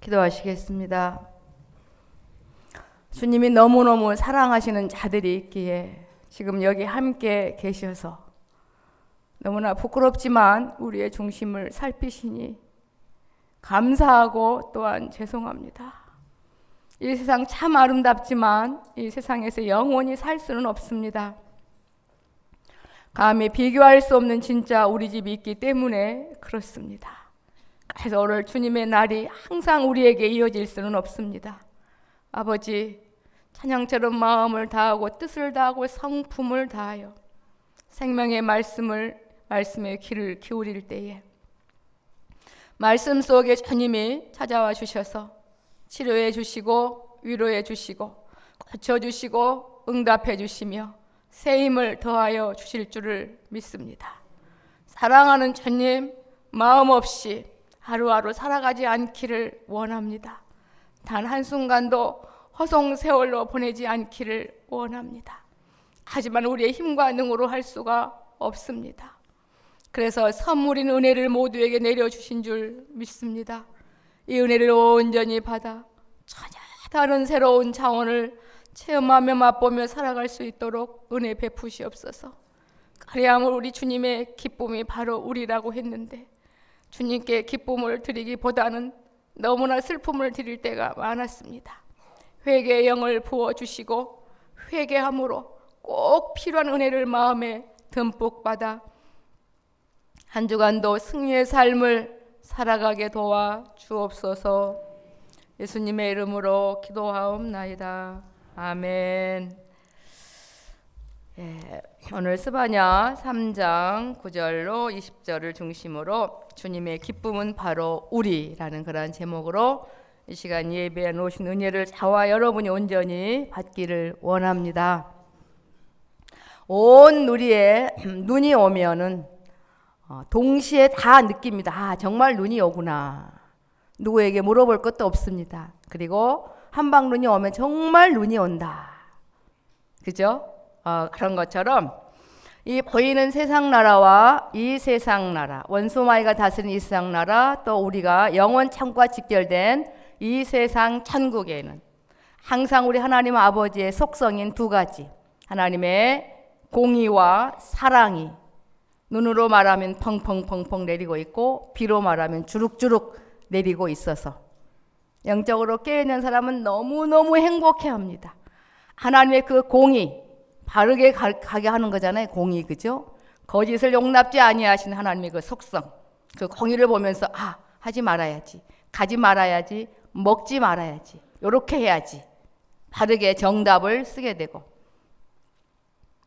기도하시겠습니다. 주님이 너무너무 사랑하시는 자들이 있기에 지금 여기 함께 계셔서 너무나 부끄럽지만 우리의 중심을 살피시니 감사하고 또한 죄송합니다. 이 세상 참 아름답지만 이 세상에서 영원히 살 수는 없습니다. 감히 비교할 수 없는 진짜 우리 집이 있기 때문에 그렇습니다. 그래서 오늘 주님의 날이 항상 우리에게 이어질 수는 없습니다. 아버지, 찬양처럼 마음을 다하고 뜻을 다하고 성품을 다하여 생명의 말씀에 귀를 기울일 때에 말씀 속에 주님이 찾아와 주셔서 치료해 주시고 위로해 주시고 고쳐주시고 응답해 주시며 새 힘을 더하여 주실 줄을 믿습니다. 사랑하는 주님, 마음 없이 하루하루 살아가지 않기를 원합니다. 단 한순간도 허송세월로 보내지 않기를 원합니다. 하지만 우리의 힘과 능으로 할 수가 없습니다. 그래서 선물인 은혜를 모두에게 내려주신 줄 믿습니다. 이 은혜를 온전히 받아 전혀 다른 새로운 차원을 체험하며 맛보며 살아갈 수 있도록 은혜 베푸시옵소서. 그래야만 우리 주님의 기쁨이 바로 우리라고 했는데 주님께 기쁨을 드리기보다는 너무나 슬픔을 드릴 때가 많았습니다. 회개의 영을 부어주시고 회개함으로 꼭 필요한 은혜를 마음에 듬뿍 받아 한 주간도 승리의 삶을 살아가게 도와 주옵소서. 예수님의 이름으로 기도하옵나이다. 아멘. 오늘 스바냐 3장 9절로 20절을 중심으로 주님의 기쁨은 바로 우리라는 그러한 제목으로 이 시간 예배에 놓으신 은혜를 저와 여러분이 온전히 받기를 원합니다. 온 우리의 눈이 오면은 동시에 다 느낍니다. 아, 정말 눈이 오구나. 누구에게 물어볼 것도 없습니다. 그리고 한방 눈이 오면 정말 눈이 온다. 그죠? 그런 것처럼 이 보이는 세상 나라와 이 세상 나라, 원수마귀가 다스리는 이 세상 나라, 또 우리가 영원 천국과 직결된 이 세상 천국에는 항상 우리 하나님 아버지의 속성인 두 가지, 하나님의 공의와 사랑이 눈으로 말하면 펑펑펑펑 내리고 있고 비로 말하면 주룩주룩 내리고 있어서 영적으로 깨어있는 사람은 너무너무 행복해합니다. 하나님의 그 공의, 바르게 가게 하는 거잖아요. 공의, 그죠? 거짓을 용납지 아니하시는 하나님의 그 속성, 그 공의를 보면서 하지 말아야지, 가지 말아야지, 먹지 말아야지, 요렇게 해야지 바르게 정답을 쓰게 되고,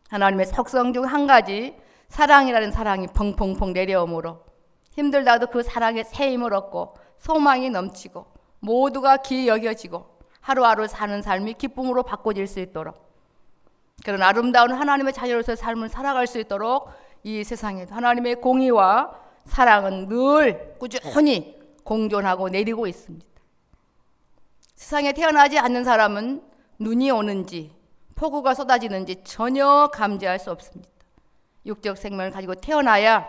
하나님의 속성 중 한 가지 사랑이라는 사랑이 펑펑펑 내려오므로 힘들다도 그 사랑에 새 힘을 얻고 소망이 넘치고 모두가 귀히 여겨지고 하루하루 사는 삶이 기쁨으로 바꿔질 수 있도록, 그런 아름다운 하나님의 자녀로서의 삶을 살아갈 수 있도록 이 세상에도 하나님의 공의와 사랑은 늘 꾸준히 공존하고 내리고 있습니다. 세상에 태어나지 않는 사람은 눈이 오는지 폭우가 쏟아지는지 전혀 감지할 수 없습니다. 육적 생명을 가지고 태어나야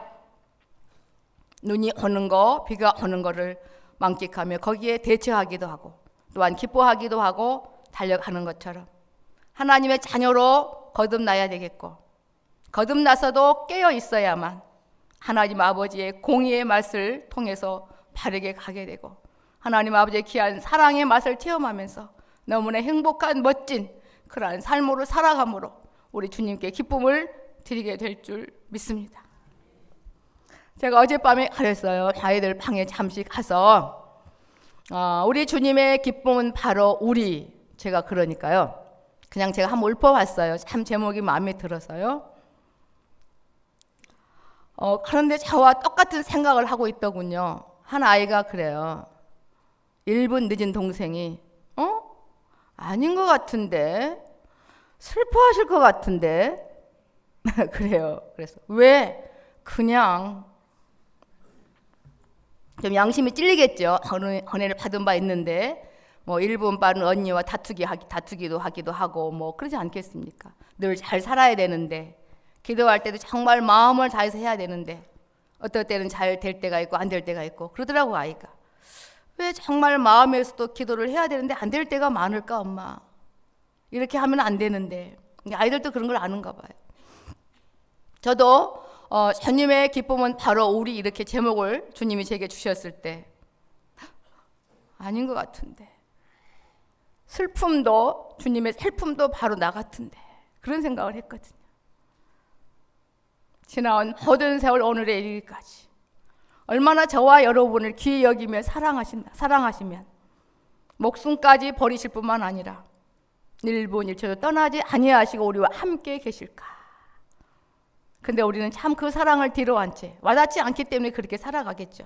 눈이 오는 거, 비가 오는 거를 만끽하며 거기에 대처하기도 하고 또한 기뻐하기도 하고 달려가는 것처럼 하나님의 자녀로 거듭나야 되겠고, 거듭나서도 깨어 있어야만 하나님 아버지의 공의의 맛을 통해서 바르게 가게 되고 하나님 아버지의 귀한 사랑의 맛을 체험하면서 너무나 행복한 멋진 그러한 삶으로 살아감으로 우리 주님께 기쁨을 드리게 될 줄 믿습니다. 제가 어젯밤에 그랬어요. 아이들 방에 잠시 가서 우리 주님의 기쁨은 바로 우리, 제가 그러니까요. 그냥 제가 한번 읊어봤어요. 참 제목이 마음에 들어서요. 그런데 저와 똑같은 생각을 하고 있더군요. 한 아이가 그래요. 1분 늦은 동생이 아닌 것 같은데, 슬퍼하실 것 같은데 그래요. 그래서 왜? 그냥 좀 양심이 찔리겠죠. 은혜를 받은 바 있는데 뭐 1분 빠른 언니와 다투기도 하기도 하고 뭐 그러지 않겠습니까? 늘 잘 살아야 되는데, 기도할 때도 정말 마음을 다해서 해야 되는데 어떨 때는 잘 될 때가 있고 안 될 때가 있고 그러더라고 아이가. 왜 정말 마음에서도 기도를 해야 되는데 안 될 때가 많을까, 엄마? 이렇게 하면 안 되는데. 아이들도 그런 걸 아는가 봐요. 저도 주님의 기쁨은 바로 우리 이렇게 제목을 주님이 제게 주셨을 때 아닌 것 같은데, 슬픔도 주님의 슬픔도 바로 나 같은데, 그런 생각을 했거든요. 지나온 모든 세월 오늘의 일까지 얼마나 저와 여러분을 귀히 여기며 사랑하시면 목숨까지 버리실 뿐만 아니라 1분 1초도 떠나지 아니하시고 우리와 함께 계실까. 근데 우리는 참 그 사랑을 뒤로한 채 와닿지 않기 때문에 그렇게 살아가겠죠.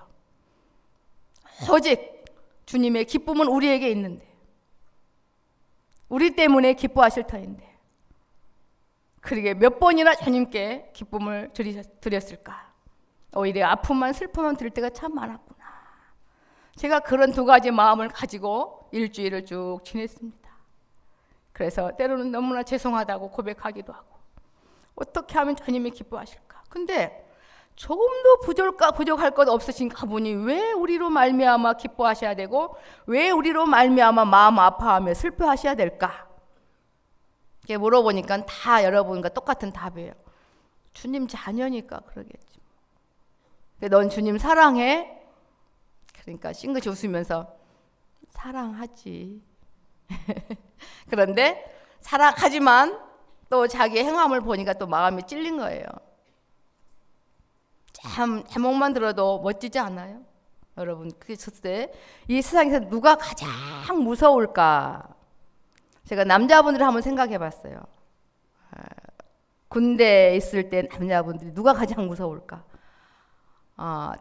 오직 주님의 기쁨은 우리에게 있는데, 우리 때문에 기뻐하실 터인데, 그러게 몇 번이나 주님께 기쁨을 드렸을까. 오히려 아픔만 슬픔만 드릴 때가 참 많았구나. 제가 그런 두 가지 마음을 가지고 일주일을 쭉 지냈습니다. 그래서 때로는 너무나 죄송하다고 고백하기도 하고, 어떻게 하면 주님이 기뻐하실까. 근데 조금도 부족할 것 없으신 그분이 왜 우리로 말미암아 기뻐하셔야 되고, 왜 우리로 말미암아 마음 아파하며 슬퍼하셔야 될까? 이렇게 물어보니까 다 여러분과 똑같은 답이에요. 주님 자녀니까 그러겠지. 넌 주님 사랑해? 그러니까 싱긋이 웃으면서 사랑하지. 그런데 사랑하지만 또 자기 행함을 보니까 또 마음이 찔린 거예요. 참 제목만 들어도 멋지지 않아요? 여러분, 그랬을 때 이 세상에서 누가 가장 무서울까? 제가 남자분들을 한번 생각해 봤어요. 군대에 있을 때 남자분들이 누가 가장 무서울까?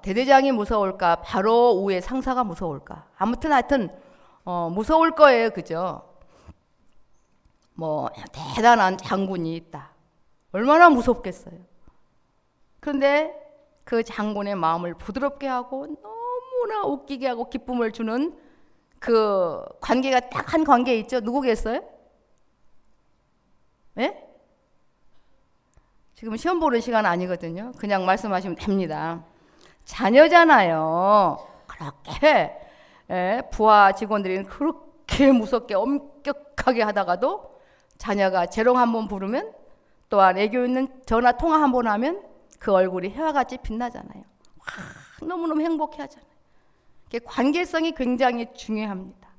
대대장이 무서울까? 바로 위에 상사가 무서울까? 아무튼 하여튼 무서울 거예요. 그죠? 뭐 대단한 장군이 있다. 얼마나 무섭겠어요. 그런데 그 장군의 마음을 부드럽게 하고 너무나 웃기게 하고 기쁨을 주는 그 관계가 딱 한 관계 있죠. 누구겠어요? 네? 지금 시험 보는 시간 아니거든요. 그냥 말씀하시면 됩니다. 자녀잖아요. 그렇게 부하 직원들이 그렇게 무섭게 엄격하게 하다가도 자녀가 재롱 한번 부르면, 또한 애교 있는 전화 통화 한번 하면 그 얼굴이 해와 같이 빛나잖아요. 너무너무 행복해 하잖아요. 관계성이 굉장히 중요합니다.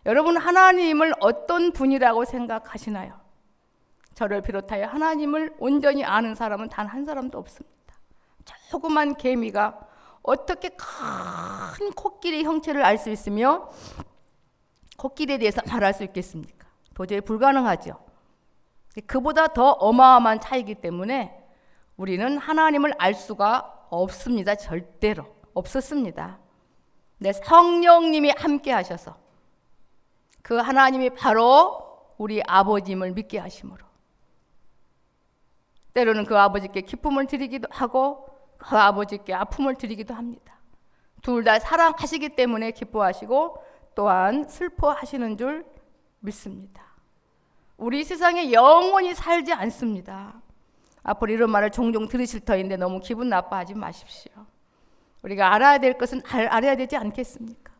여러분, 하나님을 어떤 분이라고 생각하시나요? 저를 비롯하여 하나님을 온전히 아는 사람은 단 한 사람도 없습니다. 조그만 개미가 어떻게 큰 코끼리 형체를 알 수 있으며 코끼리에 대해서 말할 수 있겠습니까? 도저히 불가능하죠. 그보다 더 어마어마한 차이기 때문에 우리는 하나님을 알 수가 없습니다. 절대로 없었습니다. 네, 성령님이 함께 하셔서 그 하나님이 바로 우리 아버지임을 믿게 하심으로 때로는 그 아버지께 기쁨을 드리기도 하고 그 아버지께 아픔을 드리기도 합니다. 둘 다 사랑하시기 때문에 기뻐하시고 또한 슬퍼하시는 줄 믿습니다. 우리 세상에 영원히 살지 않습니다. 앞으로 이런 말을 종종 들으실 터인데 너무 기분 나빠하지 마십시오. 우리가 알아야 될 것은 알아야 되지 않겠습니까?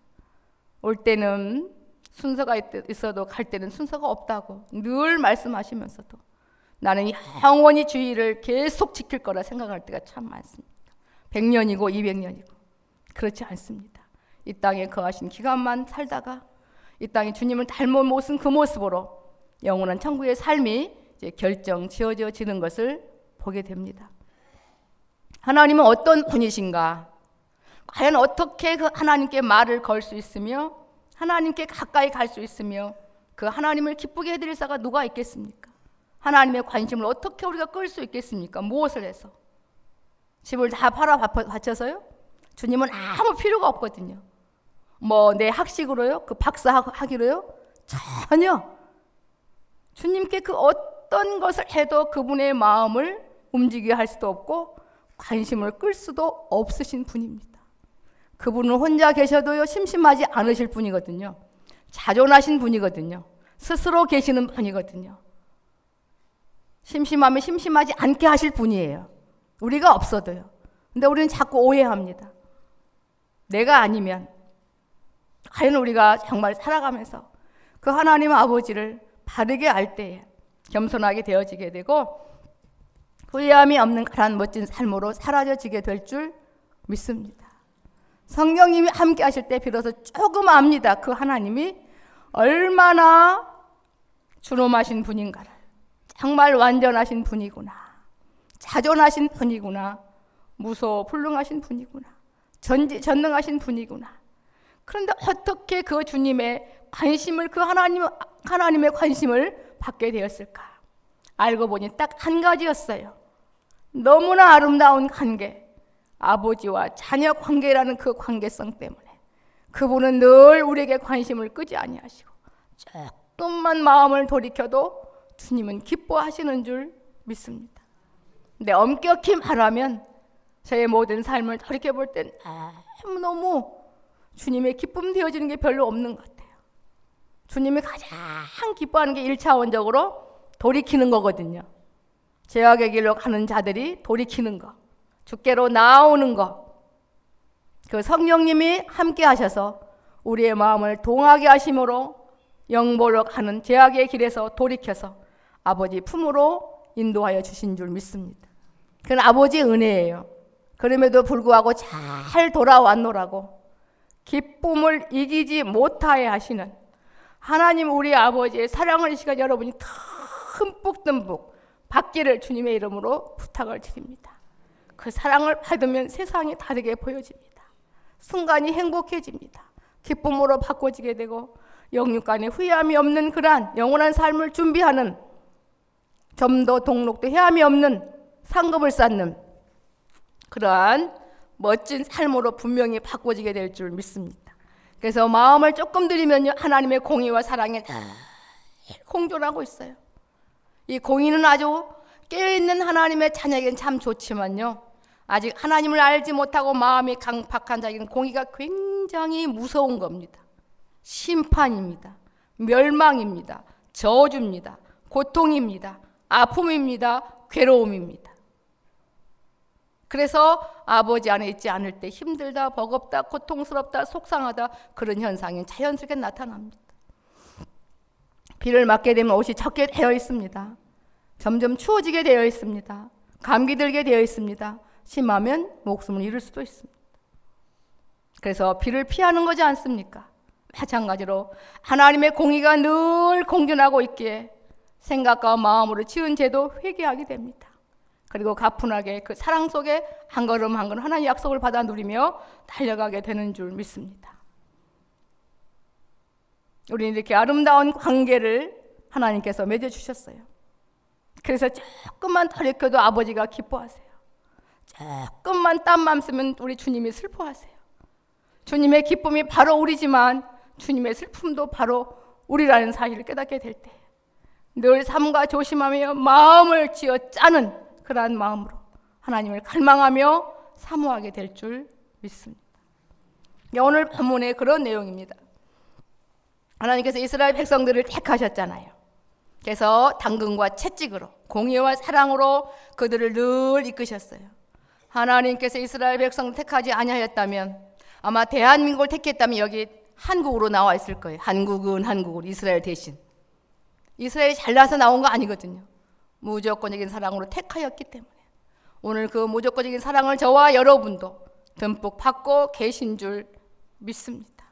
올 때는 순서가 있어도 갈 때는 순서가 없다고 늘 말씀하시면서도 나는 영원히 주의를 계속 지킬 거라 생각할 때가 참 많습니다. 100년이고 200년이고 그렇지 않습니다. 이 땅에 거하신 기간만 살다가 이 땅에 주님을 닮은 모습 그 모습으로 영원한 천국의 삶이 이제 결정 지어지는 것을 보게 됩니다. 하나님은 어떤 분이신가? 과연 어떻게 그 하나님께 말을 걸 수 있으며 하나님께 가까이 갈 수 있으며 그 하나님을 기쁘게 해드릴 자가 누가 있겠습니까? 하나님의 관심을 어떻게 우리가 끌 수 있겠습니까? 무엇을 해서? 집을 다 팔아 바쳐서요? 주님은 아무 필요가 없거든요. 뭐 내 학식으로요? 그 박사하기로요? 전혀. 주님께 그 어떤 것을 해도 그분의 마음을 움직이게 할 수도 없고 관심을 끌 수도 없으신 분입니다. 그분은 혼자 계셔도요 심심하지 않으실 분이거든요. 자존하신 분이거든요. 스스로 계시는 분이거든요. 심심하면 심심하지 않게 하실 분이에요. 우리가 없어도요. 근데 우리는 자꾸 오해합니다. 내가 아니면 과연 우리가 정말 살아가면서 그 하나님 아버지를 바르게 알 때에 겸손하게 되어지게 되고 후회함이 없는 그런 멋진 삶으로 사라져지게 될 줄 믿습니다. 성령님이 함께 하실 때 비로소 조금 압니다. 그 하나님이 얼마나 준엄하신 분인가를. 정말 완전하신 분이구나. 자존하신 분이구나. 무서워 불능하신 분이구나. 전능하신 분이구나. 그런데 어떻게 그 주님의 관심을, 그 하나님의 관심을 받게 되었을까? 알고 보니 딱 한 가지였어요. 너무나 아름다운 관계, 아버지와 자녀 관계라는 그 관계성 때문에 그분은 늘 우리에게 관심을 끄지 아니하시고 조금만 마음을 돌이켜도 주님은 기뻐하시는 줄 믿습니다. 근데 엄격히 말하면 저의 모든 삶을 돌이켜볼 땐 너무 주님의 기쁨 되어지는 게 별로 없는 것 같아요. 주님이 가장 기뻐하는 게 1차원적으로 돌이키는 거거든요. 죄악의 길로 가는 자들이 돌이키는 거, 주께로 나오는 거, 그 성령님이 함께 하셔서 우리의 마음을 동하게 하심으로 영보로 가는 죄악의 길에서 돌이켜서 아버지 품으로 인도하여 주신 줄 믿습니다. 그건 아버지의 은혜예요. 그럼에도 불구하고 잘 돌아왔노라고 기쁨을 이기지 못하게 하시는 하나님 우리 아버지의 사랑을 이 시간 여러분이 듬뿍 받기를 주님의 이름으로 부탁을 드립니다. 그 사랑을 받으면 세상이 다르게 보여집니다. 순간이 행복해집니다. 기쁨으로 바꿔지게 되고 영육간에 후회함이 없는 그러한 영원한 삶을 준비하는 점도 동록도 헤함이 없는 상급을 쌓는 그러한 멋진 삶으로 분명히 바꿔지게 될 줄 믿습니다. 그래서 마음을 조금 들이면요 하나님의 공의와 사랑에 공존하고 있어요. 이 공의는 아주 깨어있는 하나님의 자녀에게는 참 좋지만요 아직 하나님을 알지 못하고 마음이 강팍한 자에게는 공의가 굉장히 무서운 겁니다. 심판입니다. 멸망입니다. 저주입니다. 고통입니다. 아픔입니다. 괴로움입니다. 그래서 아버지 안에 있지 않을 때 힘들다, 버겁다, 고통스럽다, 속상하다 그런 현상이 자연스럽게 나타납니다. 비를 맞게 되면 옷이 젖게 되어 있습니다. 점점 추워지게 되어 있습니다. 감기 들게 되어 있습니다. 심하면 목숨을 잃을 수도 있습니다. 그래서 비를 피하는 거지 않습니까? 마찬가지로 하나님의 공의가 늘 공존하고 있기에 생각과 마음으로 지은 죄도 회개하게 됩니다. 그리고 가뿐하게 그 사랑 속에 한 걸음 한 걸음 하나님의 약속을 받아 누리며 달려가게 되는 줄 믿습니다. 우리는 이렇게 아름다운 관계를 하나님께서 맺어주셨어요. 그래서 조금만 돌이켜도 아버지가 기뻐하세요. 조금만 땀만 쓰면 우리 주님이 슬퍼하세요. 주님의 기쁨이 바로 우리지만 주님의 슬픔도 바로 우리라는 사실을 깨닫게 될 때 늘 삼가 조심하며 마음을 쥐어 짜는 그러한 마음으로 하나님을 갈망하며 사모하게 될 줄 믿습니다. 오늘 본문의 그런 내용입니다. 하나님께서 이스라엘 백성들을 택하셨잖아요. 그래서 당근과 채찍으로 공의와 사랑으로 그들을 늘 이끄셨어요. 하나님께서 이스라엘 백성을 택하지 아니하였다면 아마 대한민국을 택했다면 여기 한국으로 나와 있을 거예요. 한국은 이스라엘 대신. 이스라엘이 잘나서 나온 거 아니거든요. 무조건적인 사랑으로 택하였기 때문에 오늘 그 무조건적인 사랑을 저와 여러분도 듬뿍 받고 계신 줄 믿습니다.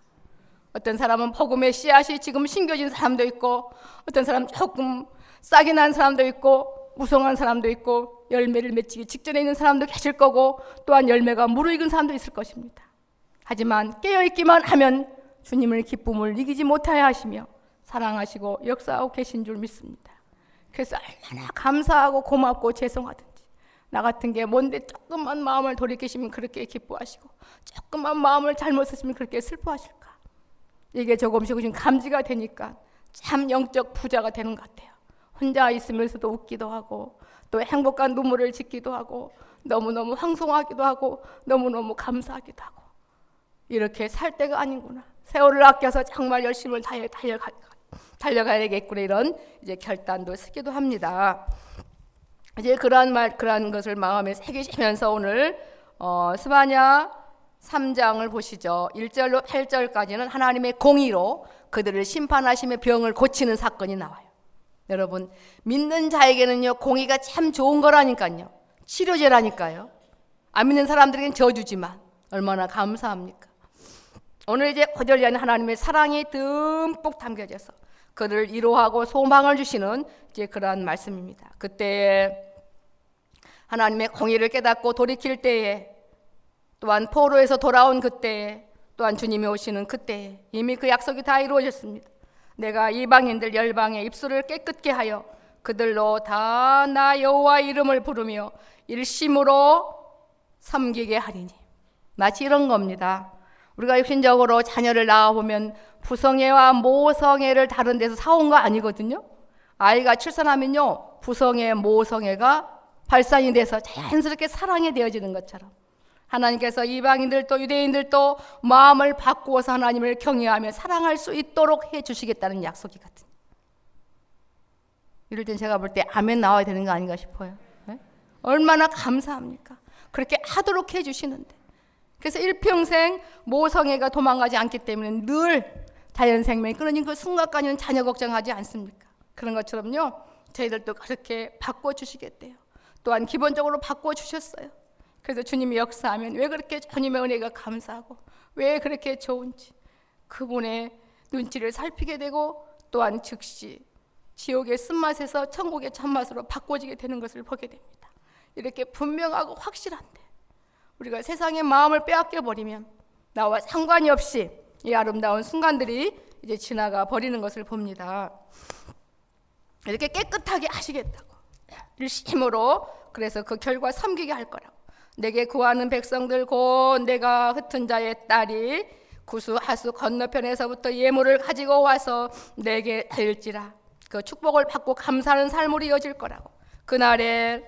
어떤 사람은 복음의 씨앗이 지금 심겨진 사람도 있고 어떤 사람은 조금 싹이 난 사람도 있고 무성한 사람도 있고 열매를 맺기 직전에 있는 사람도 계실 거고 또한 열매가 무르익은 사람도 있을 것입니다. 하지만 깨어있기만 하면 주님의 기쁨을 이기지 못하여 하시며 사랑하시고 역사하고 계신 줄 믿습니다. 그래서 얼마나 감사하고 고맙고 죄송하든지 나 같은 게 뭔데 조금만 마음을 돌이키시면 그렇게 기뻐하시고 조금만 마음을 잘못 쓰시면 그렇게 슬퍼하실까. 이게 조금씩 감지가 되니까 참 영적 부자가 되는 것 같아요. 혼자 있으면서도 웃기도 하고 또 행복한 눈물을 짓기도 하고 너무너무 황송하기도 하고 너무너무 감사하기도 하고 이렇게 살 때가 아닌구나. 세월을 아껴서 정말 열심을 달려가야겠구나 이런 이제 결단도 쓰기도 합니다. 이제 그러한 것을 마음에 새기시면서 오늘 스바냐 3장을 보시죠. 1절로 8절까지는 하나님의 공의로 그들을 심판하시며 병을 고치는 사건이 나와요. 여러분, 믿는 자에게는요, 공의가 참 좋은 거라니까요. 치료제라니까요. 안 믿는 사람들에게는 저주지만 얼마나 감사합니까? 오늘 이제 고넬료는 하나님의 사랑이 듬뿍 담겨져서 그들을 위로하고 소망을 주시는 이제 그러한 말씀입니다. 그때 하나님의 공의를 깨닫고 돌이킬 때에, 또한 포로에서 돌아온 그때에, 또한 주님이 오시는 그때에 이미 그 약속이 다 이루어졌습니다. 내가 이방인들 열방의 입술을 깨끗게 하여 그들로 다 나 여호와 이름을 부르며 일심으로 섬기게 하리니. 마치 이런 겁니다. 우리가 육신적으로 자녀를 낳아보면 부성애와 모성애를 다른 데서 사온 거 아니거든요. 아이가 출산하면요, 부성애, 모성애가 발산이 돼서 자연스럽게 사랑이 되어지는 것처럼 하나님께서 이방인들도 유대인들도 마음을 바꾸어서 하나님을 경외하며 사랑할 수 있도록 해주시겠다는 약속이거든요. 이럴 땐 제가 볼 때 아멘 나와야 되는 거 아닌가 싶어요. 네? 얼마나 감사합니까? 그렇게 하도록 해주시는데. 그래서 일평생 모성애가 도망가지 않기 때문에 늘 자연생명이 끊어진 그 순간까지는 자녀 걱정하지 않습니까? 그런 것처럼요, 저희들도 그렇게 바꿔주시겠대요. 또한 기본적으로 바꿔주셨어요. 그래서 주님이 역사하면 왜 그렇게 주님의 은혜가 감사하고 왜 그렇게 좋은지 그분의 눈치를 살피게 되고, 또한 즉시 지옥의 쓴맛에서 천국의 참맛으로 바꿔지게 되는 것을 보게 됩니다. 이렇게 분명하고 확실한데 우리가 세상의 마음을 빼앗겨 버리면 나와 상관이 없이 이 아름다운 순간들이 이제 지나가 버리는 것을 봅니다. 이렇게 깨끗하게 하시겠다고 일심으로, 그래서 그 결과 섬기게 할 거라고. 내게 구하는 백성들 곧 내가 흩은 자의 딸이 구수 하수 건너편에서부터 예물을 가지고 와서 내게 드릴지라. 그 축복을 받고 감사하는 삶으로 이어질 거라고. 그날에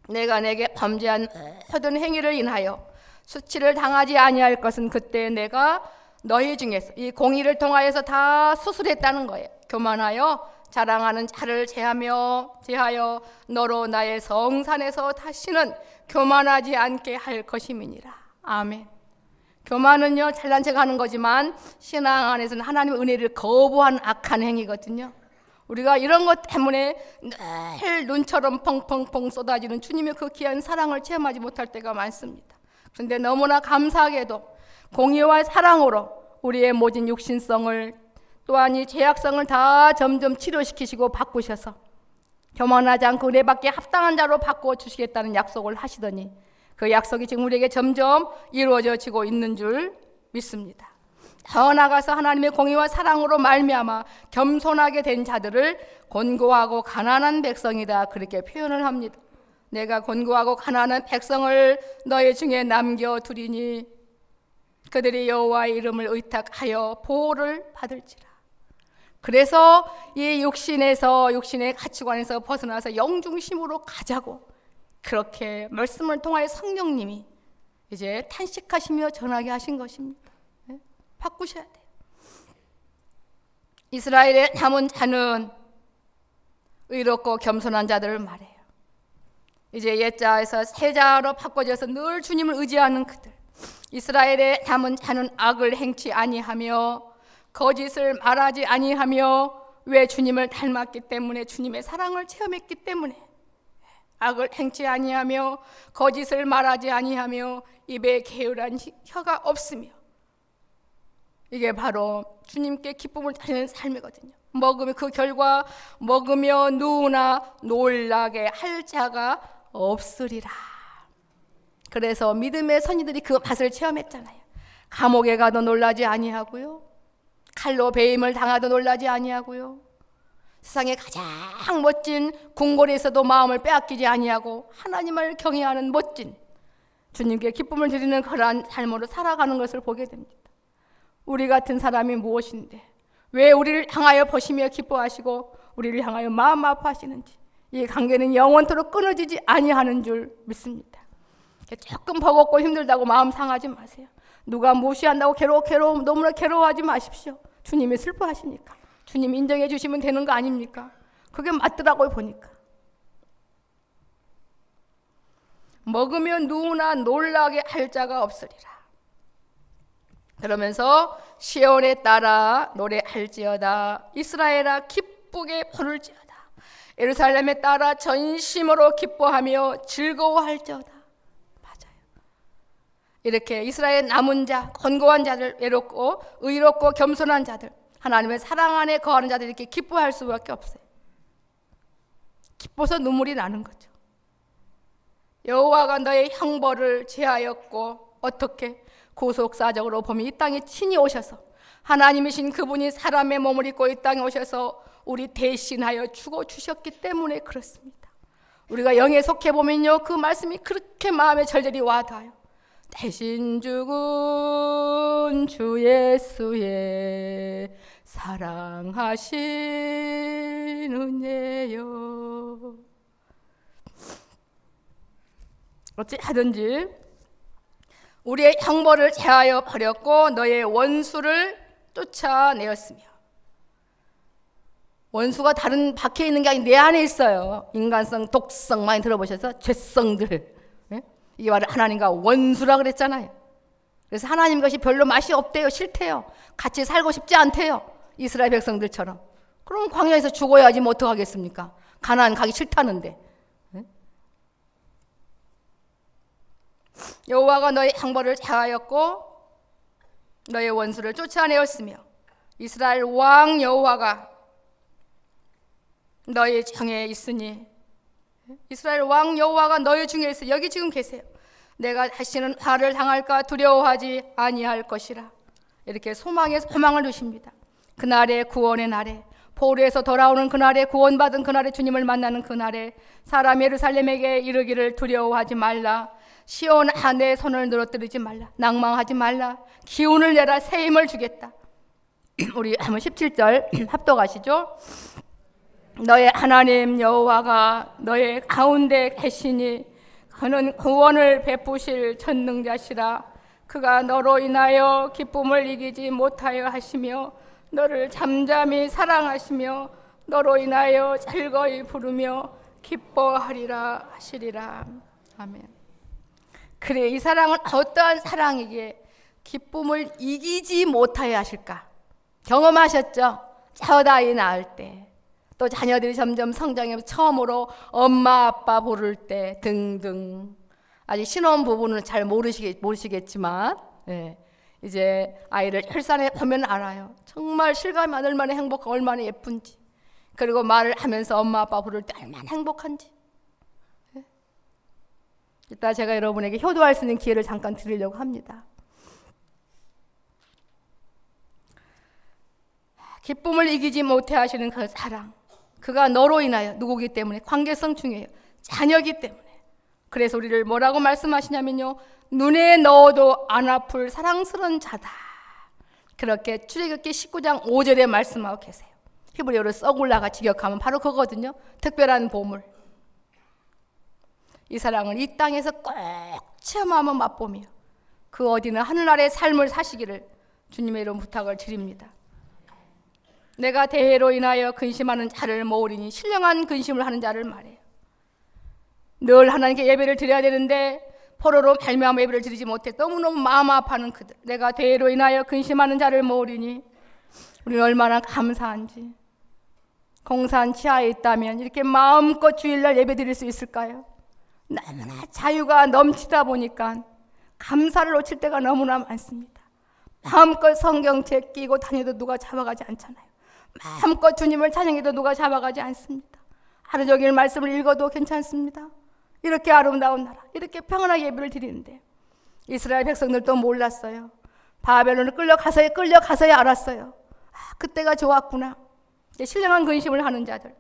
내가 내게 범죄한 모든 행위를 인하여 수치를 당하지 아니할 것은 그때 내가 너희 중에서 이 공의를 통하여서 다 수술했다는 거예요. 교만하여 자랑하는 자를 제하여 너로 나의 성산에서 다시는 교만하지 않게 할 것임이니라. 아멘. 교만은요, 잘난 척하는 거지만 신앙 안에서는 하나님의 은혜를 거부한 악한 행위거든요. 우리가 이런 것 때문에 늘 눈처럼 펑펑펑 쏟아지는 주님의 그 귀한 사랑을 체험하지 못할 때가 많습니다. 그런데 너무나 감사하게도 공의와 사랑으로 우리의 모진 육신성을, 또한 이 죄악성을 다 점점 치료시키시고 바꾸셔서 교만하지 않고 은혜받기에 합당한 자로 바꿔주시겠다는 약속을 하시더니 그 약속이 지금 우리에게 점점 이루어지고 있는 줄 믿습니다. 더 나아가서 하나님의 공의와 사랑으로 말미암아 겸손하게 된 자들을 곤고하고 가난한 백성이다, 그렇게 표현을 합니다. 내가 곤고하고 가난한 백성을 너희 중에 남겨두리니 그들이 여호와의 이름을 의탁하여 보호를 받을지라. 그래서 이 육신의 가치관에서 벗어나서 영중심으로 가자고, 그렇게 말씀을 통하여 성령님이 이제 탄식하시며 전하게 하신 것입니다. 바꾸셔야 돼요. 이스라엘의 남은 자는 의롭고 겸손한 자들을 말해요. 이제 옛자에서 새자로 바꿔져서 늘 주님을 의지하는 그들. 이스라엘의 남은 자는 악을 행치 아니하며 거짓을 말하지 아니하며, 왜? 주님을 닮았기 때문에, 주님의 사랑을 체험했기 때문에. 악을 행치 아니하며 거짓을 말하지 아니하며 입에 게으른 혀가 없으며. 이게 바로 주님께 기쁨을 드리는 삶이거든요. 먹으며 그 결과 먹으며 누우나 놀라게 할 자가 없으리라. 그래서 믿음의 선지들이 그 맛을 체험했잖아요. 감옥에 가도 놀라지 아니하고요, 칼로 배임을 당하도 놀라지 아니하고요, 세상에 가장 멋진 궁궐에서도 마음을 빼앗기지 아니하고 하나님을 경외하는 멋진 주님께 기쁨을 드리는 그러한 삶으로 살아가는 것을 보게 됩니다. 우리 같은 사람이 무엇인데 왜 우리를 향하여 보시며 기뻐하시고 우리를 향하여 마음 아파하시는지, 이 관계는 영원토록 끊어지지 아니하는 줄 믿습니다. 조금 버겁고 힘들다고 마음 상하지 마세요. 누가 무시한다고 너무나 괴로워하지 마십시오. 주님이 슬퍼하시니까 주님 인정해 주시면 되는 거 아닙니까? 그게 맞더라고요, 보니까. 먹으면 누우나 놀라게 할 자가 없으리라. 그러면서 시온에 따라 노래할지어다. 이스라엘아 기쁘게 부를지어다. 예루살렘에 따라 전심으로 기뻐하며 즐거워할지어다. 맞아요. 이렇게 이스라엘 남은 자, 권고한 자들, 외롭고 의롭고 겸손한 자들, 하나님의 사랑 안에 거하는 자들이 이렇게 기뻐할 수밖에 없어요. 기뻐서 눈물이 나는 거죠. 여호와가 너의 형벌을 제하였고, 어떻게? 구속사적으로 보면 이 땅에 친히 오셔서, 하나님이신 그분이 사람의 몸을 입고 이 땅에 오셔서 우리 대신하여 죽어 주셨기 때문에 그렇습니다. 우리가 영에 속해 보면요, 그 말씀이 그렇게 마음에 절절히 와닿아요. 대신 죽은 주 예수의 사랑하신 은혜여. 어찌하든지 우리의 형벌을 제하여 버렸고 너의 원수를 쫓아내었으며, 원수가 다른 밖에 있는 게 아니라 내 안에 있어요. 인간성, 독성 많이 들어보셔서 죄성들, 이게 바로 하나님과 원수라 그랬잖아요. 그래서 하나님 것이 별로 맛이 없대요. 싫대요. 같이 살고 싶지 않대요. 이스라엘 백성들처럼. 그럼 광야에서 죽어야지 뭐 어떡하겠습니까? 가나안 가기 싫다는데. 여호와가 너의 형벌을 제하였고 너의 원수를 쫓아내었으며, 이스라엘 왕 여호와가 너의 중에 있으니, 이스라엘 왕 여호와가 너희 중에 있어. 여기 지금 계세요. 내가 다시는 화를 당할까 두려워하지 아니할 것이라. 이렇게 소망을 주십니다. 그날의 구원의 날에, 포로에서 돌아오는 그날에, 구원받은 그날에, 주님을 만나는 그날에 사람 예루살렘에게 이르기를 두려워하지 말라. 시온 안에 손을 늘어뜨리지 말라. 낭망하지 말라. 기운을 내라. 새 힘을 주겠다. 우리 한번 17절 합독하시죠. 너의 하나님 여호와가 너의 가운데 계시니 그는 구원을 베푸실 전능자시라. 그가 너로 인하여 기쁨을 이기지 못하여 하시며 너를 잠잠히 사랑하시며 너로 인하여 즐거이 부르며 기뻐하리라 하시리라. 아멘. 그래, 이 사랑은 어떠한 사랑이기에 기쁨을 이기지 못하여 하실까? 경험하셨죠? 첫 아이 낳을 때, 또 자녀들이 점점 성장해서 처음으로 엄마 아빠 부를 때 등등. 아직 신혼부부는 잘 모르시겠지만 이제 아이를 출산해 보면 알아요. 정말 실감이 안 얼마나 행복하고 얼마나 예쁜지, 그리고 말을 하면서 엄마 아빠 부를 때 얼마나 행복한지. 이따 제가 여러분에게 효도할 수 있는 기회를 잠깐 드리려고 합니다. 기쁨을 이기지 못해 하시는 그 사랑, 그가 너로 인하여, 누구기 때문에? 관계성 중요해요. 자녀기 때문에. 그래서 우리를 뭐라고 말씀하시냐면요, 눈에 넣어도 안 아플 사랑스러운 자다. 그렇게 출애굽기 19장 5절에 말씀하고 계세요. 히브리어로 썩울라가 직역하면 바로 그거거든요. 특별한 보물. 이 사랑을 이 땅에서 꼭 체험하며 맛보며 그 어디는 하늘나라의 삶을 사시기를 주님의 이름 부탁을 드립니다. 내가 대회로 인하여 근심하는 자를 모으리니, 신령한 근심을 하는 자를 말해요. 늘 하나님께 예배를 드려야 되는데 포로로 발명하며 예배를 드리지 못해 너무너무 마음 아파하는 그들, 내가 대회로 인하여 근심하는 자를 모으리니, 우리는 얼마나 감사한지. 공산 치하에 있다면 이렇게 마음껏 주일날 예배 드릴 수 있을까요? 너무나 자유가 넘치다 보니까 감사를 놓칠 때가 너무나 많습니다. 마음껏 성경책 끼고 다녀도 누가 잡아가지 않잖아요. 마음껏 주님을 찬양해도 누가 잡아가지 않습니다. 하루 종일 말씀을 읽어도 괜찮습니다. 이렇게 아름다운 나라, 이렇게 평안하게 예배를 드리는데 이스라엘 백성들도 몰랐어요. 바벨론을 끌려가서야 알았어요. 그때가 좋았구나. 신령한 근심을 하는 자들,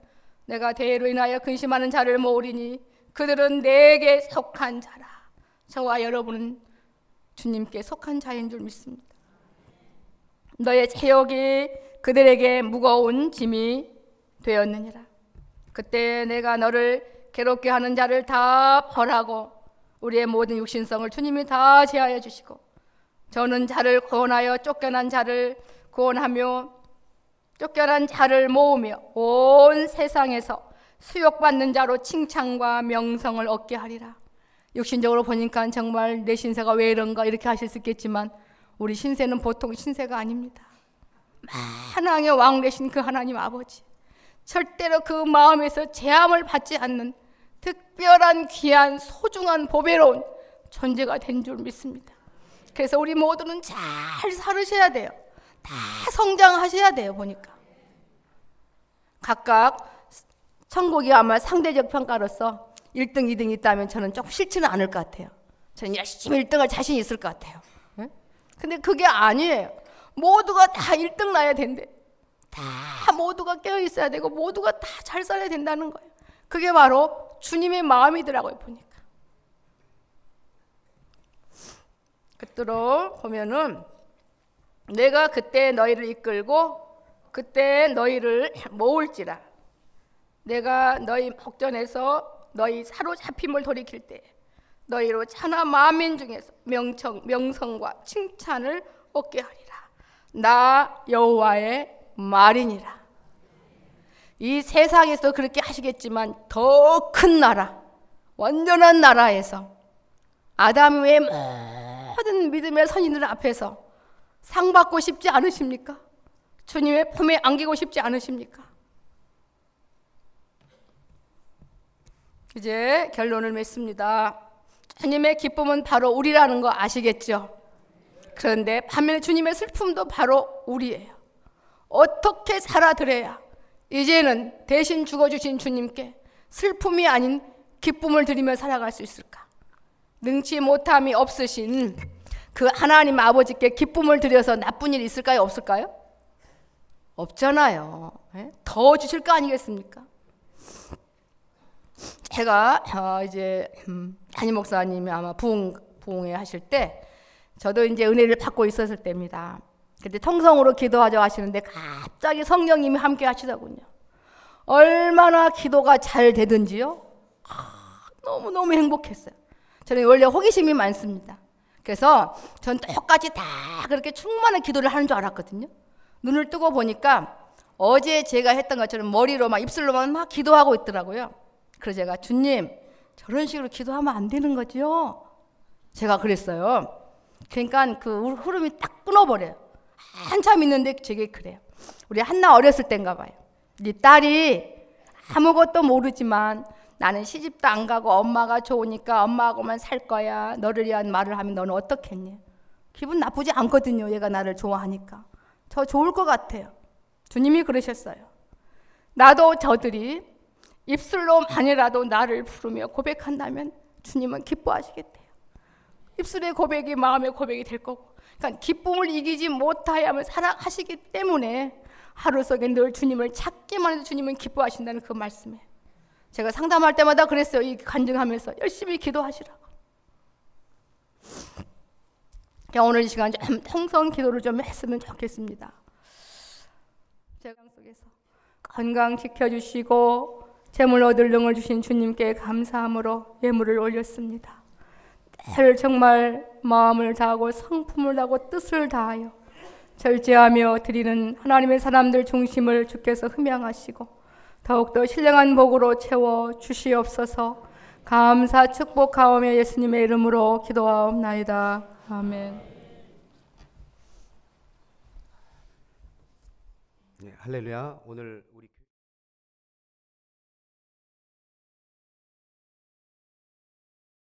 내가 대회로 인하여 근심하는 자를 모으리니 그들은 내게 속한 자라. 저와 여러분은 주님께 속한 자인 줄 믿습니다. 너의 체욕이 그들에게 무거운 짐이 되었느니라. 그때 내가 너를 괴롭게 하는 자를 다 벌하고 우리의 모든 육신성을 주님이 다 제하여 주시고, 저는 자를 구원하여 쫓겨난 자를 구원하며 쫓겨난 자를 모으며 온 세상에서 수욕받는 자로 칭찬과 명성을 얻게 하리라. 육신적으로 보니까 정말 내 신세가 왜 이런가 이렇게 하실 수 있겠지만 우리 신세는 보통 신세가 아닙니다. 만왕의 왕 되신 그 하나님 아버지, 절대로 그 마음에서 제함을 받지 않는 특별한 귀한 소중한 보배로운 존재가 된 줄 믿습니다. 그래서 우리 모두는 잘 살으셔야 돼요. 다 성장하셔야 돼요. 보니까 각각 천국이 아마 상대적 평가로서 1등, 2등이 있다면 저는 조금 싫지는 않을 것 같아요. 저는 열심히 1등할 자신이 있을 것 같아요. 근데 그게 아니에요. 모두가 다 1등 나야 된대. 다 모두가 깨어 있어야 되고 모두가 다 잘 살아야 된다는 거예요. 그게 바로 주님의 마음이더라고요. 보니까 끝으로 보면은 내가 그때 너희를 이끌고 그때 너희를 모을지라. 내가 너희 목전에서 너희 사로잡힘을 돌이킬 때 너희로 천하 만민 중에서 명성과 칭찬을 얻게 하리라. 나 여호와의 말이니라. 이 세상에서 그렇게 하시겠지만 더 큰 나라, 완전한 나라에서 아담 외 모든 믿음의 선인들 앞에서 상 받고 싶지 않으십니까? 주님의 품에 안기고 싶지 않으십니까? 이제 결론을 맺습니다. 주님의 기쁨은 바로 우리라는 거 아시겠죠? 그런데 반면에 주님의 슬픔도 바로 우리예요. 어떻게 살아드려야 이제는 대신 죽어주신 주님께 슬픔이 아닌 기쁨을 드리며 살아갈 수 있을까? 능치 못함이 없으신 그 하나님 아버지께 기쁨을 드려서 나쁜 일이 있을까요? 없을까요? 없잖아요. 더 주실 거 아니겠습니까? 제가 이제 담임 목사님이 아마 부흥회 하실 때 저도 이제 은혜를 받고 있었을 때입니다. 그때 통성으로 기도하자 하시는데 갑자기 성령님이 함께 하시더군요. 얼마나 기도가 잘 되든지요. 너무너무 행복했어요. 저는 원래 호기심이 많습니다. 그래서 전 똑같이 다 그렇게 충만한 기도를 하는 줄 알았거든요. 눈을 뜨고 보니까 어제 제가 했던 것처럼 머리로 막 입술로만 막 기도하고 있더라고요. 그래서 제가 주님 저런 식으로 기도하면 안 되는 거죠? 제가 그랬어요. 그러니까 그 흐름이 딱 끊어버려요. 한참 있는데 제게 그래요. 우리 한나 어렸을 때인가 봐요. 네 딸이 아무것도 모르지만 나는 시집도 안 가고 엄마가 좋으니까 엄마하고만 살 거야. 너를 위한 말을 하면 너는 어떻겠니? 기분 나쁘지 않거든요. 얘가 나를 좋아하니까. 저 좋을 것 같아요. 주님이 그러셨어요. 나도 저들이 입술로만이라도 나를 부르며 고백한다면 주님은 기뻐하시겠대요. 입술의 고백이 마음의 고백이 될 거고, 그러니까 기쁨을 이기지 못하야만 살아가시기 때문에 하루 속에 늘 주님을 찾기만 해도 주님은 기뻐하신다는 그 말씀에 제가 상담할 때마다 그랬어요. 이 간증하면서 열심히 기도하시라고. 오늘 이 시간 좀 통성 기도를 좀 했으면 좋겠습니다. 제가 속에서 건강 지켜주시고 재물 얻을 능을 주신 주님께 감사함으로 예물을 올렸습니다. 늘 정말 마음을 다하고 성품을 다하고 뜻을 다하여 절제하며 드리는 하나님의 사람들 중심을 주께서 흠양하시고 더욱더 신령한 복으로 채워 주시옵소서. 감사 축복하오며 예수님의 이름으로 기도하옵나이다. 아멘. 네, 할렐루야. 오늘